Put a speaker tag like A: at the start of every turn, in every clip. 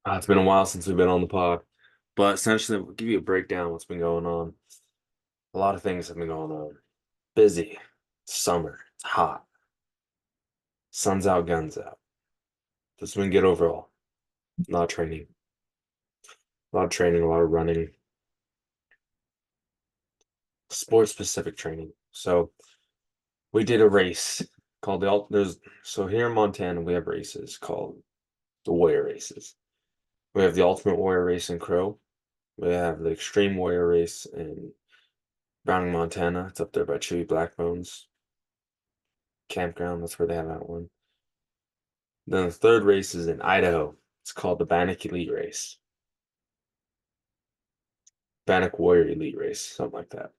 A: It's been a while since we've been on the pod, but essentially, we'll give you a breakdown of what's been going on. A lot of things have been going on. Busy. It's summer. It's hot. Sun's out, guns out. Just been good overall. A lot of training. A lot of training, a lot of running. Sports specific training. So we did a race called so here in Montana we have races called the Warrior Races. We have the Ultimate Warrior Race in Crow. We have the Extreme Warrior Race in Browning, Montana. It's up there by Chewy Black Bones Campground. That's where they have that one. Then the third race is in Idaho. It's called the Bannock Elite Race. Bannock Warrior Elite Race, something like that.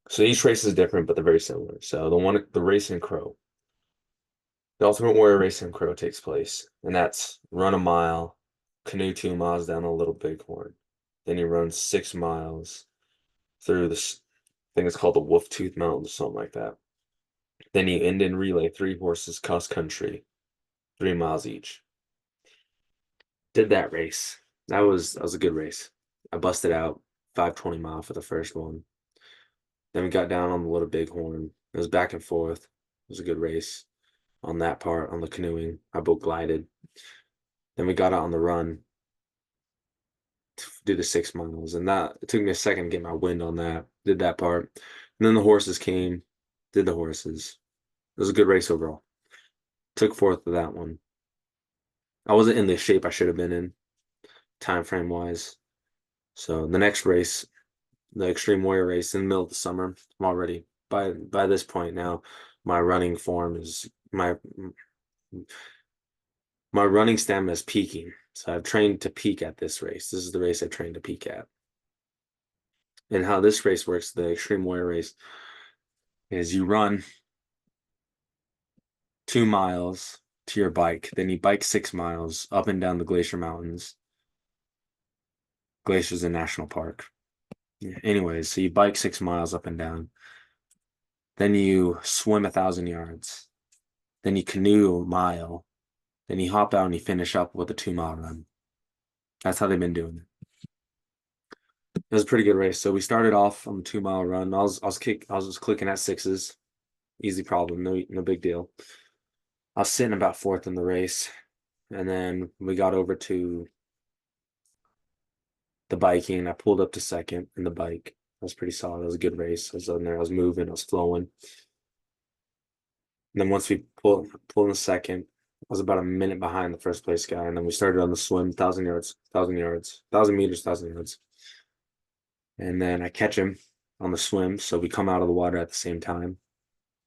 A: So each race is different, but they're very similar. So the race in Crow, the Ultimate Warrior Race in Crow takes place, and that's run a mile, canoe 2 miles down the Little Bighorn. Then you run 6 miles through this thing it's called the Wolf Tooth Mountains, something like that. Then you end in relay 3 horses cross country, 3 miles each. Did that race. That was a good race. I busted out 5:20 mile for the first one. Then we got down on the Little Bighorn. It was back and forth. It was a good race on that part, on the canoeing. I boat glided. Then we got out on the run to do the 6 miles. And that it took me a second to get my wind on that. Did that part. And then the horses came, did the horses. It was a good race overall. Took fourth to that one. I wasn't in the shape I should have been in, time frame wise. So the next race, the Extreme Warrior Race in the middle of the summer, I'm already by this point now, my running form is my running stamina is peaking. So I've trained to peak at this race. This is the race I trained to peak at. And how this race works, the Extreme Warrior Race, is you run 2 miles to your bike, then you bike 6 miles up and down the Glacier Mountains. Glacier's a national park. Yeah. Anyways, so you bike 6 miles up and down. Then you swim 1,000 yards. Then you canoe a mile. Then you hop out and you finish up with a 2 mile run. That's how they've been doing it. It was a pretty good race. So we started off on the 2 mile run. I was just clicking at sixes. Easy problem, no big deal. I was sitting about fourth in the race. And then we got over to the biking. I pulled up to second in the bike. That was pretty solid. It was a good race. I was on there, I was moving, I was flowing. And then once we pulled in the second, I was about a minute behind the first place guy. And then we started on the swim, 1,000 yards, 1,000 yards, 1,000 meters, 1,000 yards. And then I catch him on the swim. So we come out of the water at the same time.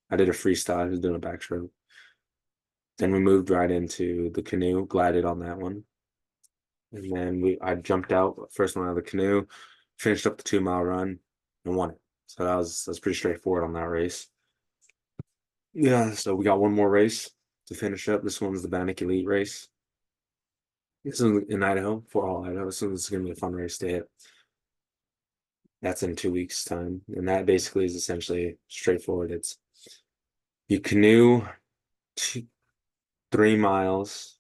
A: I did a freestyle. He was doing a backstroke. Then we moved right into the canoe, glided on that one. And then I jumped out, first one out of the canoe, finished up the 2 mile run and won it. So that was pretty straightforward on that race. Yeah, so we got one more race to finish up. This one's the Bannock Elite Race. This is in Idaho, Fort Hall, Idaho. So this is gonna be a fun race to hit. That's in 2 weeks' time. And that basically is essentially straightforward. It's you canoe 3 miles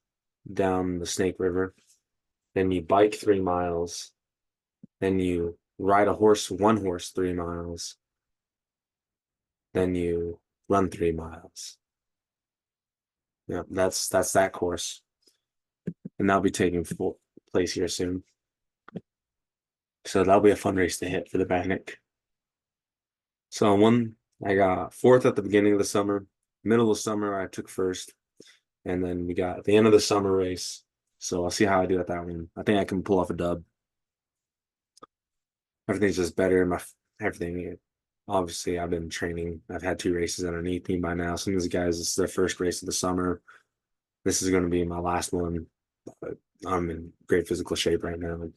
A: down the Snake River, then you bike 3 miles, then you ride one horse 3 miles, then you run 3 miles. Yeah, that's that course. And that'll be taking full place here soon. So that'll be a fun race to hit for the Bannock. So I got fourth at the beginning of the summer. Middle of the summer, I took first. And then we got the end of the summer race. So I'll see how I do at that one. I think I can pull off a dub. Everything's just better. Everything. Obviously, I've been training. I've had 2 races underneath me by now. Some of these guys, this is their first race of the summer. This is going to be my last one. But I'm in great physical shape right now.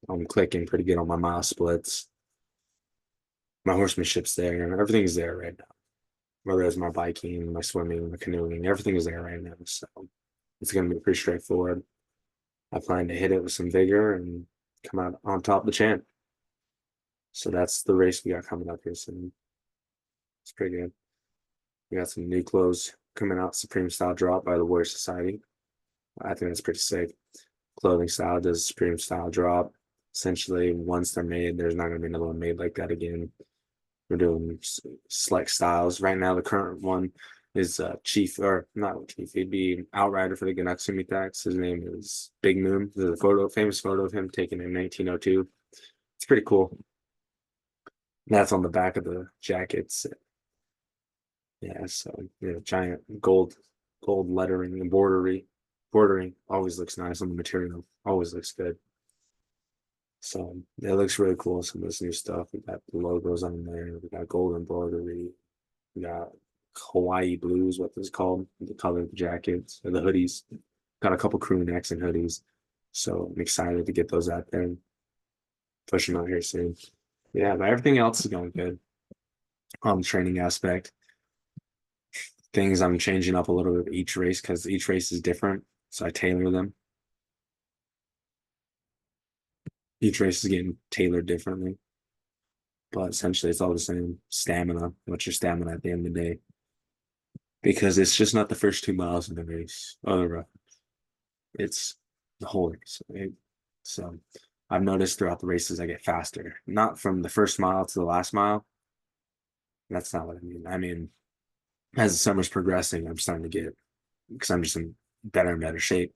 A: I'm clicking pretty good on my mile splits. My horsemanship's there. Everything's there right now. Whether it's my biking, my swimming, my canoeing, everything is there right now. So it's going to be pretty straightforward. I plan to hit it with some vigor and come out on top of the champ. So that's the race we got coming up here soon. It's pretty good. We got some new clothes coming out, Supreme Style Drop by the Warrior Society. I think that's pretty sick. Clothing style does Supreme style drop. Essentially, once they're made, there's not gonna be another one made like that again. We're doing select styles right now. The current one is Chief, or not Chief. He'd be Outrider for the Ganaxumi Tax. His name is Big Moon. There's a famous photo of him taken in 1902. It's pretty cool. That's on the back of the jackets. Yeah, so giant gold lettering and bordering always looks nice on the material. Always looks good. So it looks really cool. Some of this new stuff. We got the logos on there. We got gold embroidery. We got Hawaii blues, what this is called, the color of the jackets or the hoodies. Got a couple crew necks and hoodies. So I'm excited to get those out there and push them out here soon. Yeah, but everything else is going good on the training aspect. Things I'm changing up a little bit each race because each race is different. So I tailor them. Each race is getting tailored differently. But essentially it's all the same. Stamina. What's your stamina at the end of the day? Because it's just not the first 2 miles of the race. It's the whole race. Right? So I've noticed throughout the races I get faster. Not from the first mile to the last mile. That's not what I mean. I mean, as the summer's progressing, I'm starting to get because I'm just in better and better shape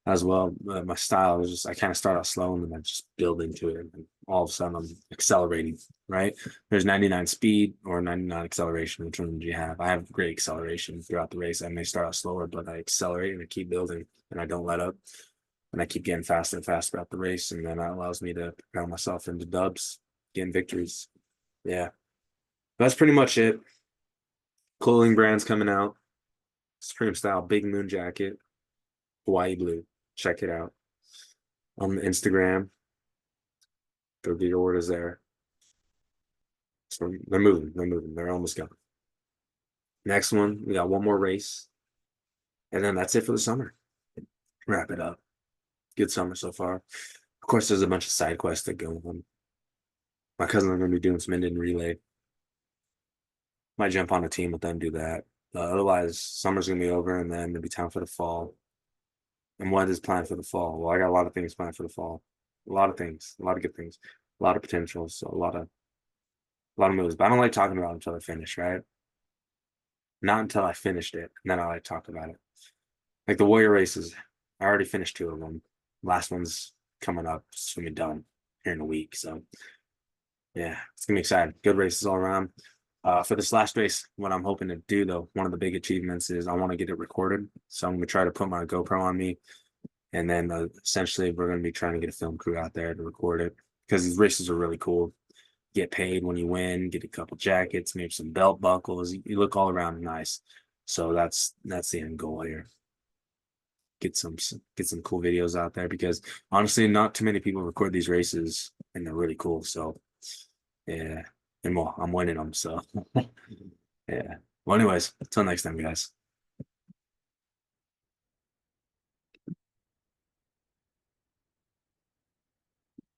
A: as well. My style is just I kind of start out slow and then I just build into it, and all of a sudden I'm accelerating. Right? There's 99 speed or 99 acceleration. Which one do you have? I have great acceleration throughout the race. I may start out slower, but I accelerate and I keep building and I don't let up. And I keep getting faster and faster throughout the race, and then that allows me to propel myself into dubs, getting victories. Yeah, that's pretty much it. Clothing brands coming out. Supreme style, Big Moon jacket, Hawaii blue. Check it out on the Instagram. Go get your orders there. So they're moving. They're moving. They're almost gone. Next one, we got one more race, and then that's it for the summer. Wrap it up. Good summer so far. Of course, there's a bunch of side quests that go on. My cousin are going to be doing some Indian relay. Might jump on a team with them, do that. Otherwise, summer's gonna be over, and then it'll be time for the fall. And what is planned for the fall? Well, I got a lot of things planned for the fall. A lot of things, a lot of good things, a lot of potential. So a lot of moves. But I don't like talking about it until I finish, right? Not until I finished it, and then I like talk about it. Like the Warrior races, I already finished 2 of them. Last one's coming up. It's gonna be done here in a week. So yeah, it's gonna be exciting. Good races all around. For this last race, what I'm hoping to do though, one of the big achievements is I want to get it recorded. So I'm gonna try to put my GoPro on me, and then essentially we're gonna be trying to get a film crew out there to record it because these races are really cool. Get paid when you win, get a couple jackets, maybe some belt buckles. You look all around nice. So that's the end goal here. Get some cool videos out there because honestly, not too many people record these races and they're really cool. So yeah, and well, I'm winning them. So yeah. Well, anyways, until next time, guys.